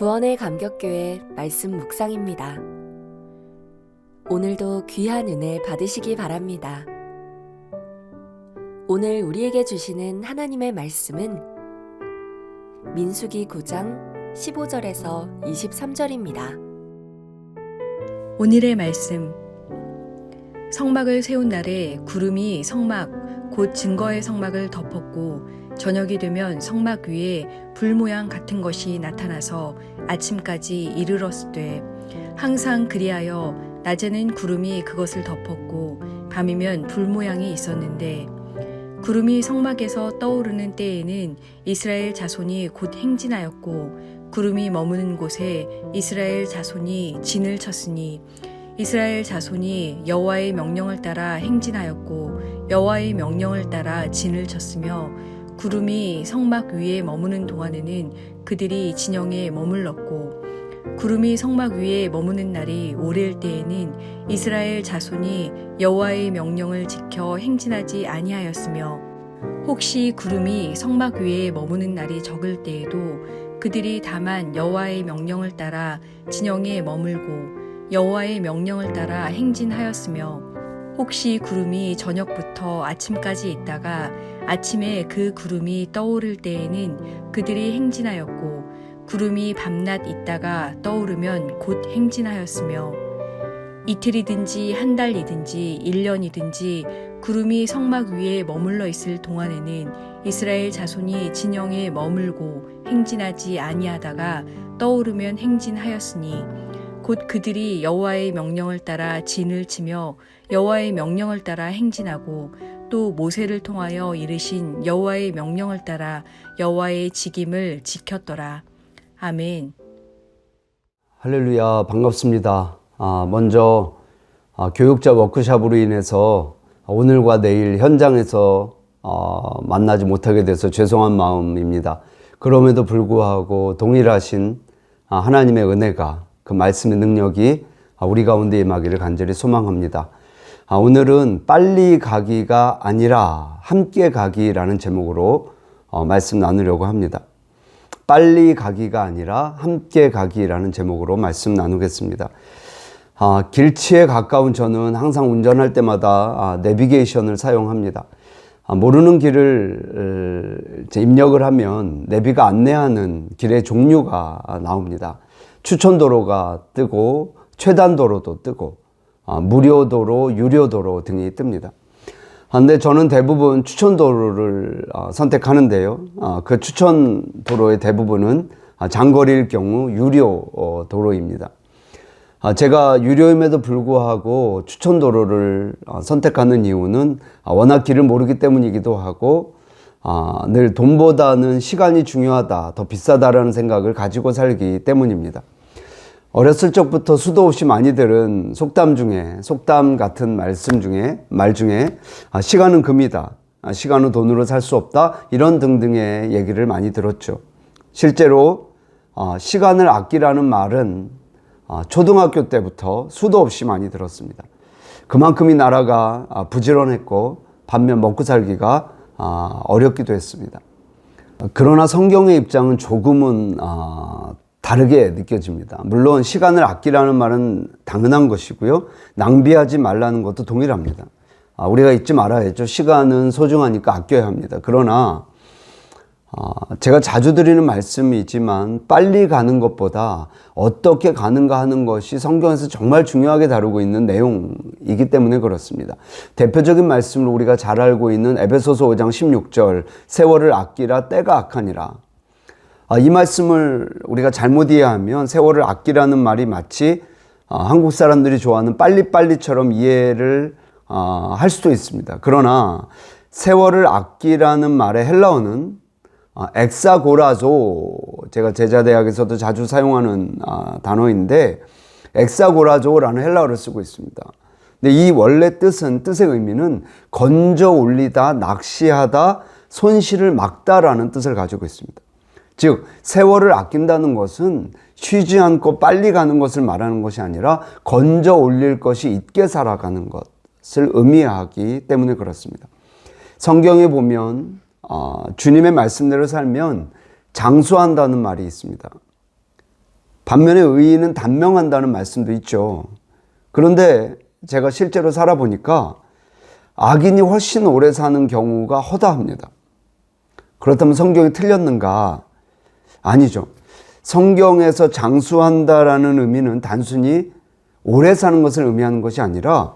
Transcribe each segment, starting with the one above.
구원의 감격교회 말씀 묵상입니다. 오늘도 귀한 은혜 받으시기 바랍니다. 오늘 우리에게 주시는 하나님의 말씀은 민수기 9장 15절에서 23절입니다. 오늘의 말씀. 성막을 세운 날에 구름이 성막 곧 증거의 성막을 덮었고 저녁이 되면 성막 위에 불 모양 같은 것이 나타나서 아침까지 이르렀으되 항상 그리하여 낮에는 구름이 그것을 덮었고 밤이면 불 모양이 있었는데 구름이 성막에서 떠오르는 때에는 이스라엘 자손이 곧 행진하였고 구름이 머무는 곳에 이스라엘 자손이 진을 쳤으니 이스라엘 자손이 여호와의 명령을 따라 행진하였고 여호와의 명령을 따라 진을 쳤으며 구름이 성막 위에 머무는 동안에는 그들이 진영에 머물렀고 구름이 성막 위에 머무는 날이 오래일 때에는 이스라엘 자손이 여호와의 명령을 지켜 행진하지 아니하였으며 혹시 구름이 성막 위에 머무는 날이 적을 때에도 그들이 다만 여호와의 명령을 따라 진영에 머물고 여호와의 명령을 따라 행진하였으며 혹시 구름이 저녁부터 아침까지 있다가 아침에 그 구름이 떠오를 때에는 그들이 행진하였고 구름이 밤낮 있다가 떠오르면 곧 행진하였으며 이틀이든지 한 달이든지 1년이든지 구름이 성막 위에 머물러 있을 동안에는 이스라엘 자손이 진영에 머물고 행진하지 아니하다가 떠오르면 행진하였으니 곧 그들이 여호와의 명령을 따라 진을 치며 여호와의 명령을 따라 행진하고 또 모세를 통하여 이르신 여호와의 명령을 따라 여호와의 직임을 지켰더라. 아멘. 할렐루야, 반갑습니다. 먼저 교육자 워크숍으로 인해서 오늘과 내일 현장에서 만나지 못하게 돼서 죄송한 마음입니다. 그럼에도 불구하고 동일하신 하나님의 은혜가 그 말씀의 능력이 우리 가운데 임하기를 간절히 소망합니다. 오늘은 빨리 가기가 아니라 함께 가기라는 제목으로 말씀 나누려고 합니다. 빨리 가기가 아니라 함께 가기라는 제목으로 말씀 나누겠습니다. 길치에 가까운 저는 항상 운전할 때마다 내비게이션을 사용합니다. 모르는 길을 입력을 하면 내비가 안내하는 길의 종류가 나옵니다. 추천도로가 뜨고 최단도로도 뜨고 무료도로, 유료도로 등이 뜹니다. 근데 저는 대부분 추천도로를 선택하는데요. 그 추천도로의 대부분은 장거리일 경우 유료도로입니다. 제가 유료임에도 불구하고 추천도로를 선택하는 이유는 워낙 길을 모르기 때문이기도 하고 늘 돈보다는 시간이 중요하다, 더 비싸다라는 생각을 가지고 살기 때문입니다. 어렸을 적부터 수도 없이 많이 들은 속담 같은 말 중에 시간은 금이다, 시간은 돈으로 살 수 없다, 이런 등등의 얘기를 많이 들었죠. 실제로 시간을 아끼라는 말은 초등학교 때부터 수도 없이 많이 들었습니다. 그만큼 이 나라가 부지런했고 반면 먹고 살기가 어렵기도 했습니다. 그러나 성경의 입장은 조금은 다르게 느껴집니다. 물론 시간을 아끼라는 말은 당연한 것이고요. 낭비하지 말라는 것도 동일합니다. 우리가 잊지 말아야죠. 시간은 소중하니까 아껴야 합니다. 그러나 제가 자주 드리는 말씀이지만 빨리 가는 것보다 어떻게 가는가 하는 것이 성경에서 정말 중요하게 다루고 있는 내용이기 때문에 그렇습니다. 대표적인 말씀을 우리가 잘 알고 있는 에베소서 5장 16절 세월을 아끼라 때가 악하니라. 이 말씀을 우리가 잘못 이해하면 세월을 아끼라는 말이 마치 한국 사람들이 좋아하는 빨리빨리처럼 이해를 할 수도 있습니다. 그러나 세월을 아끼라는 말의 헬라어는 엑사고라조, 제가 제자대학에서도 자주 사용하는 단어인데 엑사고라조라는 헬라어를 쓰고 있습니다. 근데 이 원래 뜻의 의미는 건져 올리다, 낚시하다, 손실을 막다라는 뜻을 가지고 있습니다. 즉 세월을 아낀다는 것은 쉬지 않고 빨리 가는 것을 말하는 것이 아니라 건져 올릴 것이 있게 살아가는 것을 의미하기 때문에 그렇습니다. 성경에 보면 주님의 말씀대로 살면 장수한다는 말이 있습니다. 반면에 의인은 단명한다는 말씀도 있죠. 그런데 제가 실제로 살아보니까 악인이 훨씬 오래 사는 경우가 허다합니다. 그렇다면 성경이 틀렸는가? 아니죠. 성경에서 장수한다라는 의미는 단순히 오래 사는 것을 의미하는 것이 아니라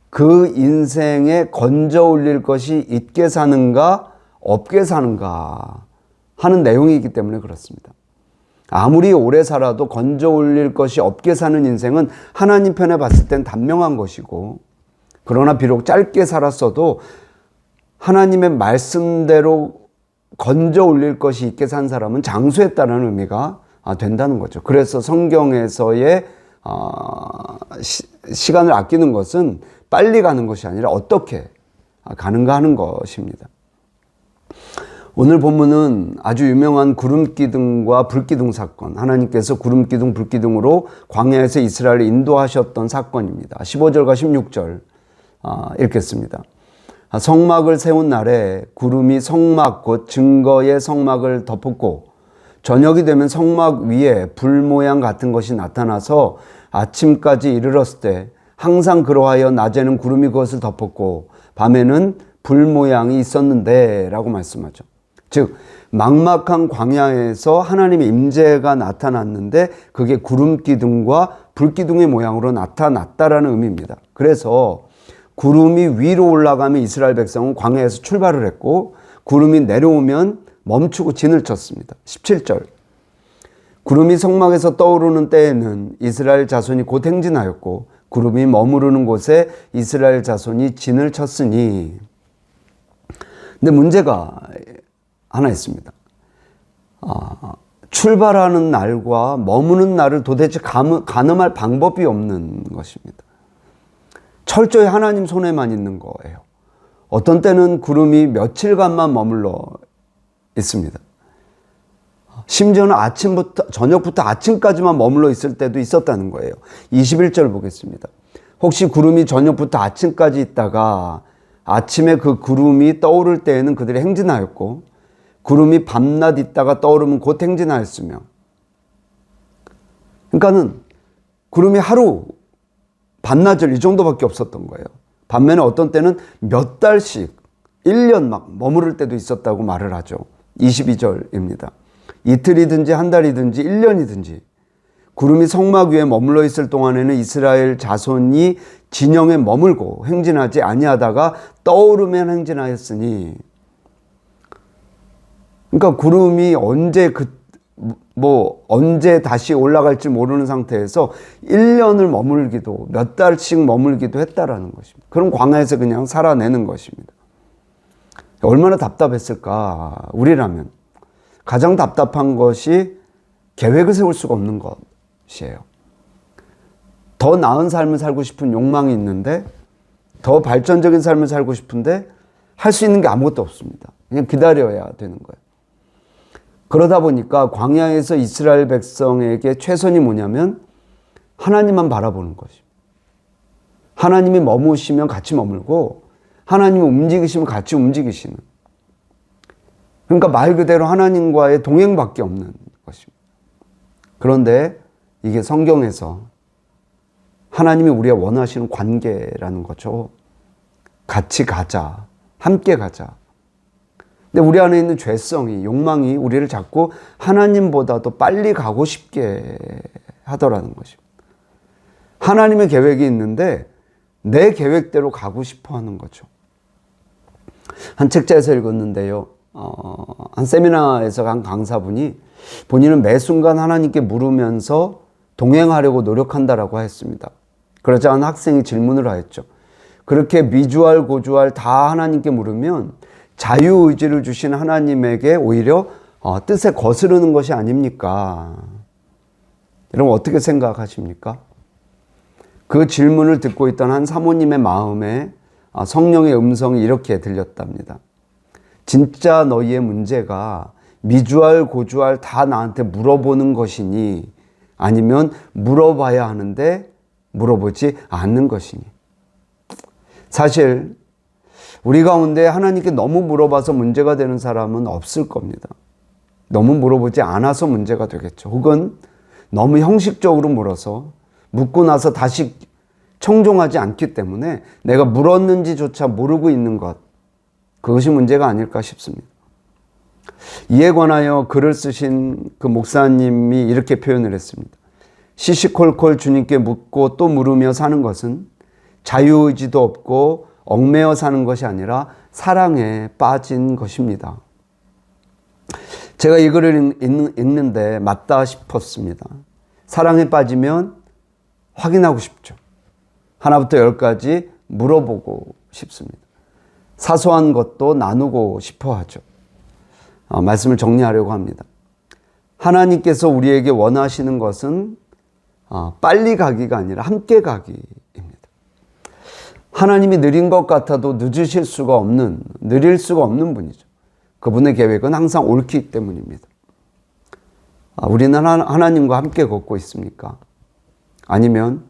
그 인생에 건져 올릴 것이 있게 사는가 없게 사는가 하는 내용이기 때문에 그렇습니다. 아무리 오래 살아도 건져 올릴 것이 없게 사는 인생은 하나님 편에 봤을 땐 단명한 것이고, 그러나 비록 짧게 살았어도 하나님의 말씀대로 건져 올릴 것이 있게 산 사람은 장수했다는 의미가 된다는 거죠. 그래서 성경에서의 시간을 아끼는 것은 빨리 가는 것이 아니라 어떻게 가는가 하는 것입니다. 오늘 본문은 아주 유명한 구름기둥과 불기둥 사건, 하나님께서 구름기둥, 불기둥으로 광야에서 이스라엘을 인도하셨던 사건입니다. 15절과 16절 읽겠습니다. 성막을 세운 날에 구름이 성막 곧 증거의 성막을 덮었고 저녁이 되면 성막 위에 불 모양 같은 것이 나타나서 아침까지 이르렀을 때 항상 그러하여 낮에는 구름이 그것을 덮었고 밤에는 불 모양이 있었는데 라고 말씀하죠. 즉 막막한 광야에서 하나님의 임재가 나타났는데 그게 구름기둥과 불기둥의 모양으로 나타났다라는 의미입니다. 그래서 구름이 위로 올라가면 이스라엘 백성은 광야에서 출발을 했고 구름이 내려오면 멈추고 진을 쳤습니다. 17절 구름이 성막에서 떠오르는 때에는 이스라엘 자손이 곧 행진하였고 구름이 머무르는 곳에 이스라엘 자손이 진을 쳤으니. 근데 문제가 하나 있습니다. 출발하는 날과 머무는 날을 도대체 가늠할 방법이 없는 것입니다. 철저히 하나님 손에만 있는 거예요. 어떤 때는 구름이 며칠간만 머물러 있습니다. 심지어는 저녁부터 아침까지만 머물러 있을 때도 있었다는 거예요. 21절 보겠습니다. 혹시 구름이 저녁부터 아침까지 있다가 아침에 그 구름이 떠오를 때에는 그들이 행진하였고 구름이 밤낮 있다가 떠오르면 곧 행진하였으며, 그러니까는 구름이 하루 반나절 이 정도밖에 없었던 거예요. 반면에 어떤 때는 몇 달씩 1년 막 머무를 때도 있었다고 말을 하죠. 22절입니다. 이틀이든지 한 달이든지 1년이든지 구름이 성막 위에 머물러 있을 동안에는 이스라엘 자손이 진영에 머물고 행진하지 아니하다가 떠오르면 행진하였으니. 그러니까 구름이 언제 다시 올라갈지 모르는 상태에서 1년을 머물기도 몇 달씩 머물기도 했다라는 것입니다. 그럼 광야에서 그냥 살아내는 것입니다. 얼마나 답답했을까. 우리라면 가장 답답한 것이 계획을 세울 수가 없는 것이에요. 더 나은 삶을 살고 싶은 욕망이 있는데, 더 발전적인 삶을 살고 싶은데 할 수 있는 게 아무것도 없습니다. 그냥 기다려야 되는 거예요. 그러다 보니까 광야에서 이스라엘 백성에게 최선이 뭐냐면 하나님만 바라보는 것입니다. 하나님이 머무시면 같이 머물고 하나님이 움직이시면 같이 움직이시는, 그러니까 말 그대로 하나님과의 동행밖에 없는 것입니다. 그런데 이게 성경에서 하나님이 우리가 원하시는 관계라는 거죠. 같이 가자, 함께 가자. 근데 우리 안에 있는 죄성이, 욕망이 우리를 자꾸 하나님보다도 빨리 가고 싶게 하더라는 것입니다. 하나님의 계획이 있는데 내 계획대로 가고 싶어 하는 거죠. 한 책자에서 읽었는데요. 한 세미나에서 한 강사분이 본인은 매 순간 하나님께 물으면서 동행하려고 노력한다라고 했습니다. 그러자 한 학생이 질문을 하였죠. 그렇게 미주알 고주알 다 하나님께 물으면 자유의지를 주신 하나님에게 오히려 뜻에 거스르는 것이 아닙니까? 여러분 어떻게 생각하십니까? 그 질문을 듣고 있던 한 사모님의 마음에 성령의 음성이 이렇게 들렸답니다. 진짜 너희의 문제가 미주알 고주알 다 나한테 물어보는 것이니 아니면 물어봐야 하는데 물어보지 않는 것이니. 사실 우리 가운데 하나님께 너무 물어봐서 문제가 되는 사람은 없을 겁니다. 너무 물어보지 않아서 문제가 되겠죠. 혹은 너무 형식적으로 물어서 묻고 나서 다시 청종하지 않기 때문에 내가 물었는지조차 모르고 있는 것, 그것이 문제가 아닐까 싶습니다. 이에 관하여 글을 쓰신 그 목사님이 이렇게 표현을 했습니다. 시시콜콜 주님께 묻고 또 물으며 사는 것은 자유의지도 없고 얽매여 사는 것이 아니라 사랑에 빠진 것입니다. 제가 이 글을 읽는데 맞다 싶었습니다. 사랑에 빠지면 확인하고 싶죠. 하나부터 열까지 물어보고 싶습니다. 사소한 것도 나누고 싶어 하죠. 말씀을 정리하려고 합니다. 하나님께서 우리에게 원하시는 것은 빨리 가기가 아니라 함께 가기입니다. 하나님이 느린 것 같아도 느릴 수가 없는 분이죠. 그분의 계획은 항상 옳기 때문입니다. 우리는 하나님과 함께 걷고 있습니까? 아니면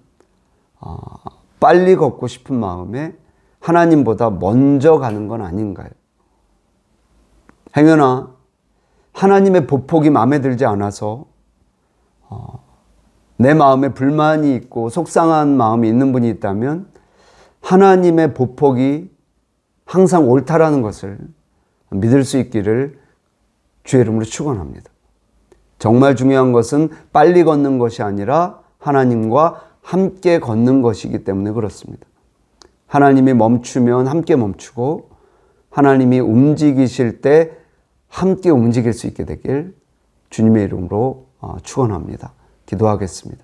빨리 걷고 싶은 마음에 하나님보다 먼저 가는 건 아닌가요? 행여나 하나님의 보폭이 마음에 들지 않아서 내 마음에 불만이 있고 속상한 마음이 있는 분이 있다면 하나님의 보폭이 항상 옳다라는 것을 믿을 수 있기를 주의 이름으로 축원합니다. 정말 중요한 것은 빨리 걷는 것이 아니라 하나님과 함께 걷는 것이기 때문에 그렇습니다. 하나님이 멈추면 함께 멈추고 하나님이 움직이실 때 함께 움직일 수 있게 되길 주님의 이름으로 축원합니다. 기도하겠습니다.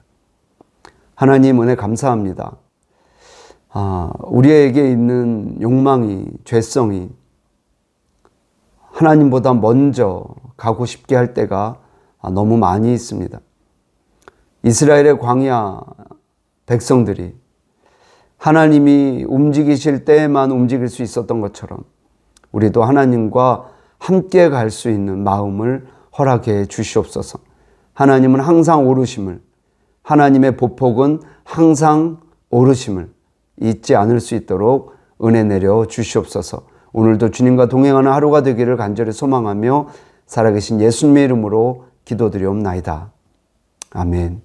하나님 은혜 감사합니다. 우리에게 있는 욕망이, 죄성이 하나님보다 먼저 가고 싶게 할 때가 너무 많이 있습니다. 이스라엘의 광야 백성들이 하나님이 움직이실 때에만 움직일 수 있었던 것처럼 우리도 하나님과 함께 갈 수 있는 마음을 허락해 주시옵소서. 하나님은 항상 오르심을, 하나님의 보폭은 항상 오르심을 잊지 않을 수 있도록 은혜 내려 주시옵소서. 오늘도 주님과 동행하는 하루가 되기를 간절히 소망하며 살아계신 예수님의 이름으로 기도드리옵나이다. 아멘.